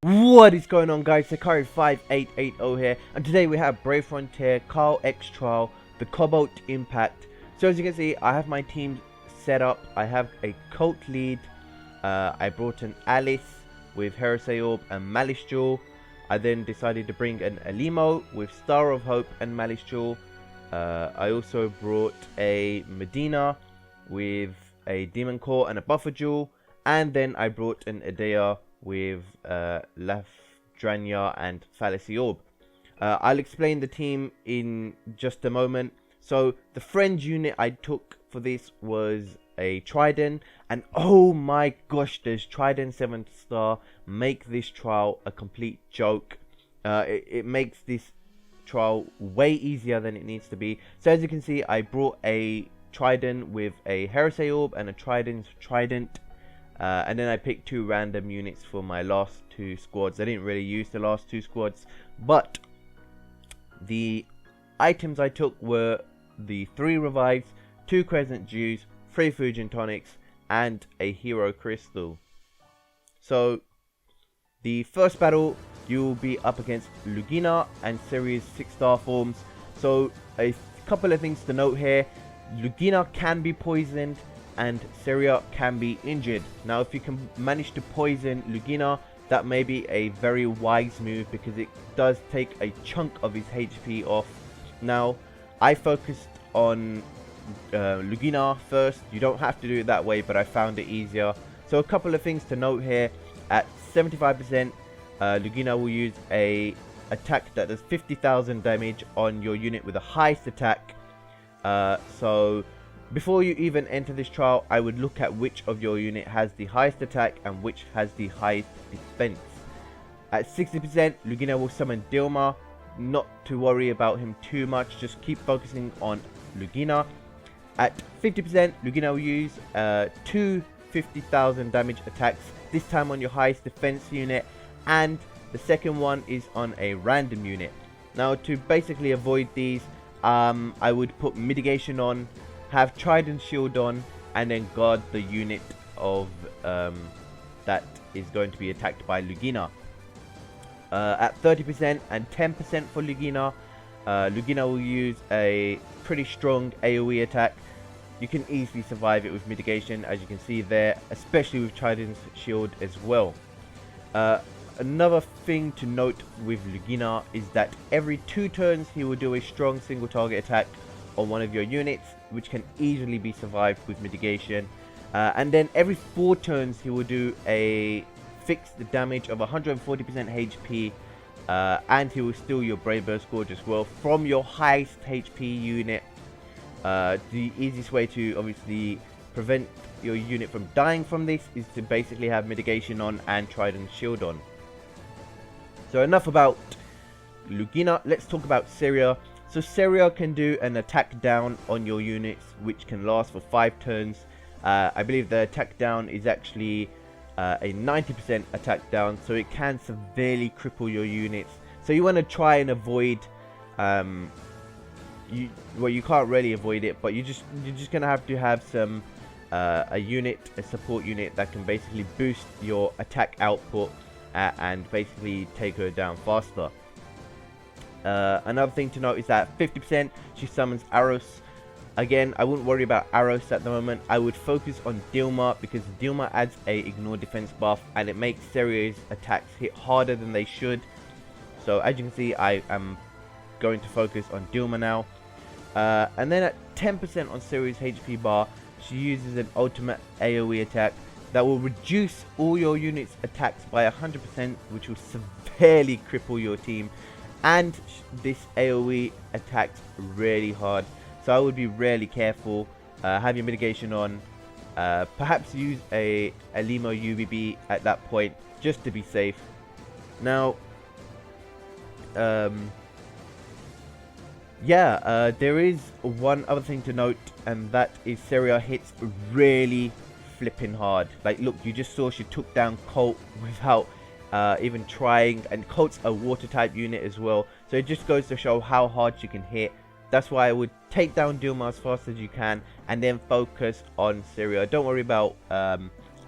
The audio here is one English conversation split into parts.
What is going on, guys? Sakari 5880 here, and today we have Brave Frontier, Karl Extra Trial, the Cobalt Impact. So as you can see, I have my team set up. I have a Colt lead. I brought an Malice with Heresy Orb and Malice Jewel. I then decided to bring an Elimo with Star of Hope and Malice Jewel. I also brought a Medina with a Demon Core and a Buffer Jewel, and then I brought an Edea with Lafdranya and Fallacy Orb. I'll explain the team in just a moment. So the friend unit I took for this was a Trident, and oh my gosh, does Trident 7 star make this trial a complete joke. It makes this trial way easier than it needs to be. So as you can see, I brought a Trident with a Heresy Orb and a Trident. And then I picked two random units for my last two squads. I didn't really use the last two squads, but the items I took were the 3 revives, 2 crescent dews, 3 fusion tonics, and a hero crystal. So the first battle, you will be up against Lagina and Syria's 6-star forms. So a couple of things to note here: Lagina can be poisoned and Syria can be injured. Now if you can manage to poison Lagina, that may be a very wise move because it does take a chunk of his HP off. Now I focused on Lagina first. You don't have to do it that way, but I found it easier. So a couple of things to note here: at 75%, Lagina will use a attack that does 50,000 damage on your unit with the highest attack. So before you even enter this trial, I would look at which of your unit has the highest attack and which has the highest defense. At 60%, Lagina will summon Deimos. Not to worry about him too much, just keep focusing on Lagina. At 50%, Lagina will use 2 50,000 damage attacks, this time on your highest defense unit, and the second one is on a random unit. Now to basically avoid these, I would put mitigation on, have Trident shield on, and then guard the unit of that is going to be attacked by Lagina. At 30% and 10% for Lagina, Lagina will use a pretty strong AoE attack. You can easily survive it with mitigation, as you can see there, especially with Trident's shield as well. Another thing to note with Lagina is that every 2 turns he will do a strong single target attack on one of your units, which can easily be survived with mitigation. And then every 4 turns he will do a fixed damage of 140% HP, and he will steal your Brave Burst Gorge as well from your highest HP unit. The easiest way to obviously prevent your unit from dying from this is to basically have mitigation on and Trident shield on. So enough about Lagina, let's talk about Syria. So Syria can do an attack down on your units, which can last for 5 turns. I believe the attack down is actually a 90% attack down, so it can severely cripple your units. So you want to try and avoid, you can't really avoid it, but you're just gonna have to have some a support unit that can basically boost your attack output and basically take her down faster. Another thing to note is that 50% she summons Aros. Again, I wouldn't worry about Aros at the moment. I would focus on Deimos because Deimos adds a ignore defense buff and it makes Syria's attacks hit harder than they should. So as you can see, I am going to focus on Deimos now. And then at 10% on Syria's HP bar, she uses an ultimate AoE attack that will reduce all your units' attacks by 100%, which will severely cripple your team. And this AoE attacks really hard, so I would be really careful. Have your mitigation on. Perhaps use a Elimo UBB at that point just to be safe. Now, there is one other thing to note, and that is Syria hits really flipping hard. Like, look, you just saw she took down Colt without even trying, and Colt's a water type unit as well, so it just goes to show how hard she can hit. That's why I would take down Deimos as fast as you can and then focus on Syria. Don't worry about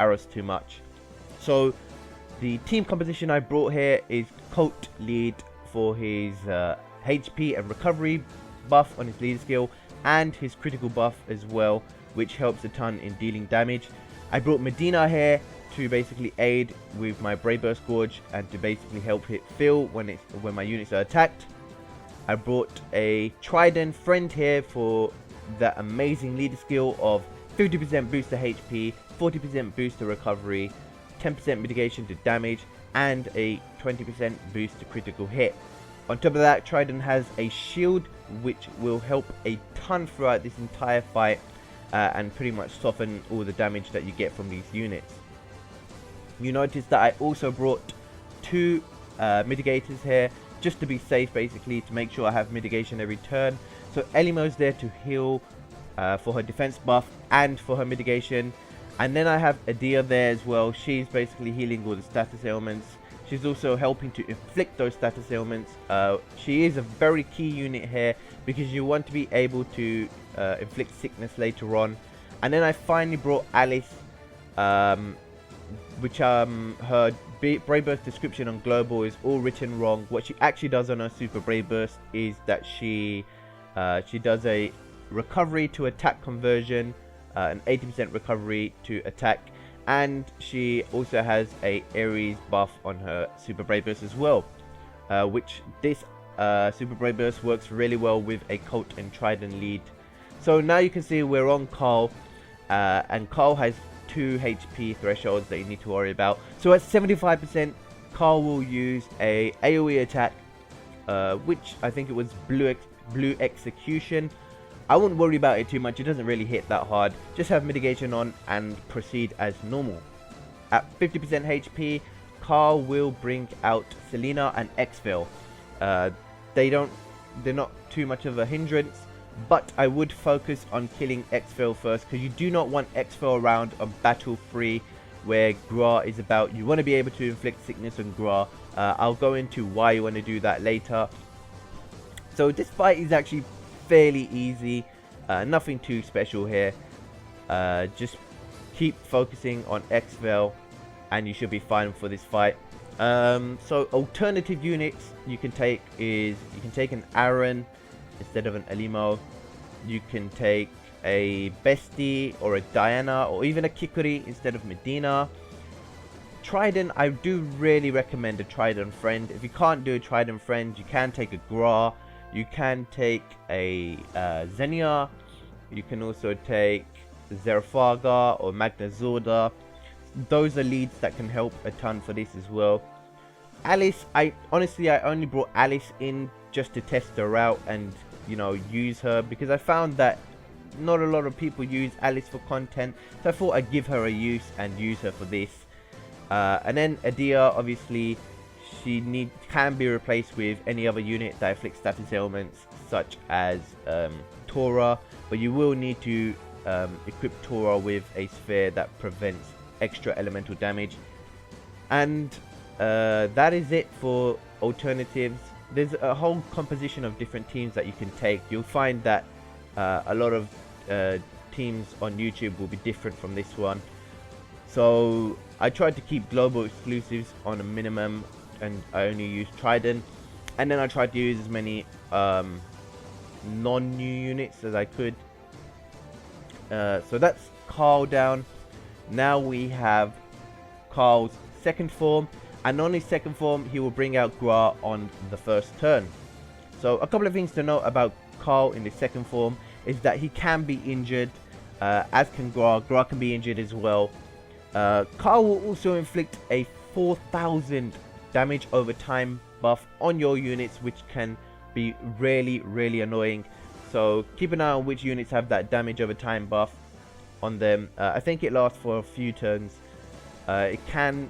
Aros too much. So The team composition I brought here is Colt lead for his HP and recovery buff on his leader skill, and his critical buff as well, which helps a ton in dealing damage. I brought Medina here to basically aid with my Brave Burst Gorge and to basically help it fill when my units are attacked. I brought a Tridon Friend here for that amazing leader skill of 50% boost to HP, 40% boost to recovery, 10% mitigation to damage, and a 20% boost to critical hit. On top of that, Trident has a shield which will help a ton throughout this entire fight and pretty much soften all the damage that you get from these units. You notice that I also brought 2 mitigators here just to be safe, basically to make sure I have mitigation every turn. So Elimo's there to heal for her defense buff and for her mitigation, and then I have Edea there as well. She's basically healing all the status ailments. She's also helping to inflict those status ailments. She is a very key unit here because you want to be able to inflict sickness later on. And then I finally brought Alice, which her Brave Burst description on Global is all written wrong. What she actually does on her Super Brave Burst is that she does a recovery to attack conversion, an 80% recovery to attack, and she also has a Ares buff on her Super Brave Burst as well, which this Super Brave Burst works really well with a Colt and Trident lead. So now you can see we're on Karl, and Karl has 2 HP thresholds that you need to worry about. So at 75%, Karl will use a AoE attack, which I think it was blue execution. I wouldn't worry about it too much, it doesn't really hit that hard. Just have mitigation on and proceed as normal. At 50% HP, Karl will bring out Selena and Exfil. They're not too much of a hindrance, but I would focus on killing Exfil first, because you do not want Exfil around on battle free where Gra is about. You want to be able to inflict sickness on Gra. I'll go into why you want to do that later. So this fight is actually fairly easy, nothing too special here. Just keep focusing on Exfil and you should be fine for this fight. So alternative units you can take an Aaron instead of an Elimo. You can take a Bestie or a Diana or even a Kikuri instead of Medina. Trident, I do really recommend a Tridon Friend. If you can't do a Tridon Friend, you can take a Gra, you can take a Zenia, you can also take Zerafaga or Magna Zorda. Those are leads that can help a ton for this as well. Alice, I only brought Alice in just to test her out and, you know, use her, because I found that not a lot of people use Alice for content, so I thought I'd give her a use and use her for this. And then Edea, obviously she can be replaced with any other unit that inflicts status ailments such as Tora, but you will need to equip Tora with a sphere that prevents extra elemental damage. And that is it for alternatives. There's a whole composition of different teams that you can take. You'll find that a lot of teams on YouTube will be different from this one. So I tried to keep global exclusives on a minimum, and I only used Trident. And then I tried to use as many non-new units as I could. So that's Karl down. Now we have Karl's second form, and on his second form he will bring out Gra on the first turn. So a couple of things to note about Karl in the second form is that he can be injured, as can Gra. Gra can be injured as well. Karl will also inflict a 4000 damage over time buff on your units, which can be really annoying. So keep an eye on which units have that damage over time buff on them. I think it lasts for a few turns. It can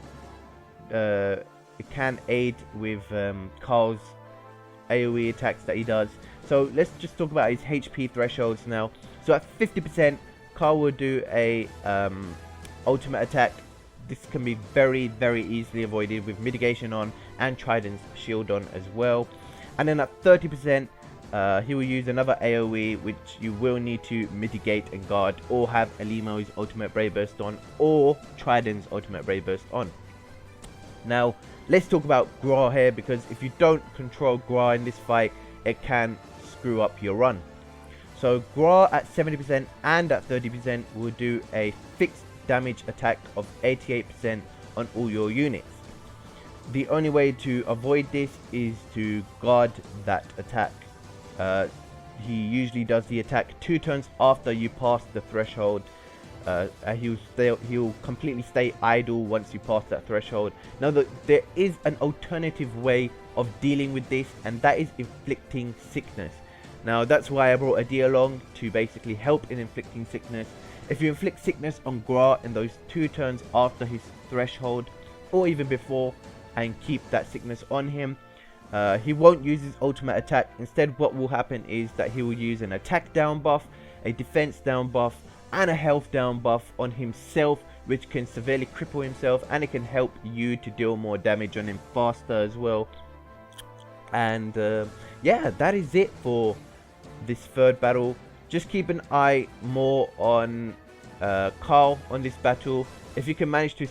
aid with Karl's AoE attacks that he does. So let's just talk about his HP thresholds now. So at 50%, Karl will do a ultimate attack. This can be very easily avoided with mitigation on and Trident's shield on as well. And then at 30%, he will use another AoE, which you will need to mitigate and guard, or have Elimo's ultimate Brave Burst on, or Trident's ultimate Brave Burst on. Now, let's talk about Gra here, because if you don't control Gra in this fight, it can screw up your run. So Gra at 70% and at 30% will do a fixed damage attack of 88% on all your units. The only way to avoid this is to guard that attack. He usually does the attack 2 turns after you pass the threshold. He'll completely stay idle once you pass that threshold. Now, there is an alternative way of dealing with this, and that is inflicting sickness. Now, that's why I brought Edea along, to basically help in inflicting sickness. If you inflict sickness on Gra in those 2 turns after his threshold, or even before, and keep that sickness on him, he won't use his ultimate attack. Instead, what will happen is that he will use an attack down buff, a defense down buff, and a health down buff on himself, which can severely cripple himself, and it can help you to deal more damage on him faster as well. And yeah, that is it for this third battle. Just keep an eye more on Karl on this battle. If you can manage to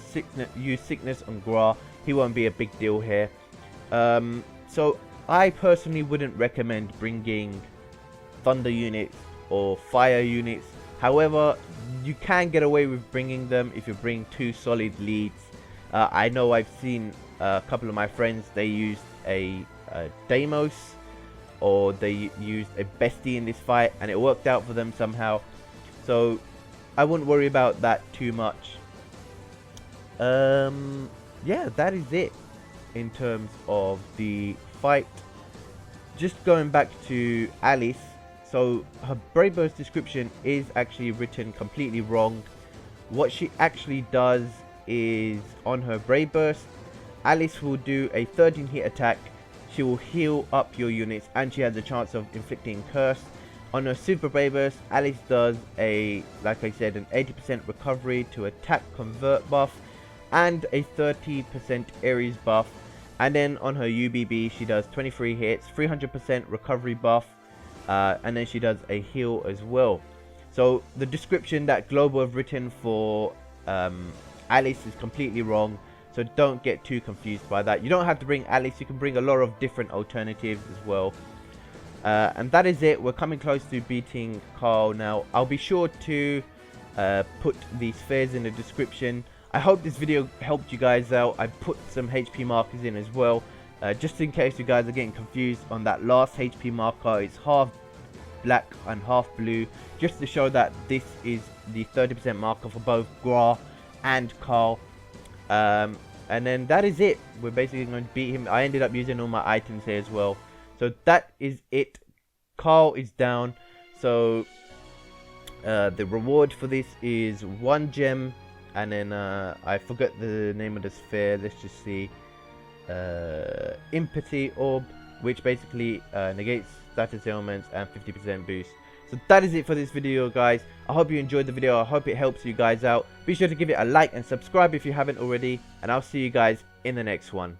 use sickness on Gra, he won't be a big deal here. So I personally wouldn't recommend bringing thunder units or fire units. However, you can get away with bringing them if you bring 2 solid leads. I know I've seen a couple of my friends, they used a Deimos, or they used a bestie in this fight, and it worked out for them somehow. So I wouldn't worry about that too much. Yeah, that is it in terms of the fight. Just going back to Alice, so her Brave Burst description is actually written completely wrong. What she actually does is, on her Brave Burst, Alice will do a 13 hit attack. She will heal up your units, and she has a chance of inflicting curse. On her Super Brave Burst, Alice does a, like I said, an 80% recovery to attack convert buff, and a 30% Ares buff. And then on her UBB, she does 23 hits, 300% recovery buff, and then she does a heal as well. So the description that Global have written for Alice is completely wrong, so don't get too confused by that. You don't have to bring Alice, you can bring a lot of different alternatives as well. And that is it. We're coming close to beating Karl now. I'll be sure to put the spheres in the description. I hope this video helped you guys out. I put some HP markers in as well, just in case you guys are getting confused on that last HP marker. It's half black and half blue, just to show that this is the 30% marker for both Gra and Karl. And then that is it. We're basically going to beat him. I ended up using all my items here as well. So that is it. Karl is down. So the reward for this is 1 gem. And then I forgot the name of the sphere. Let's just see. Empathy Orb, which basically negates status ailments and 50% boost. So that is it for this video, guys. I hope you enjoyed the video. I hope it helps you guys out. Be sure to give it a like and subscribe if you haven't already. And I'll see you guys in the next one.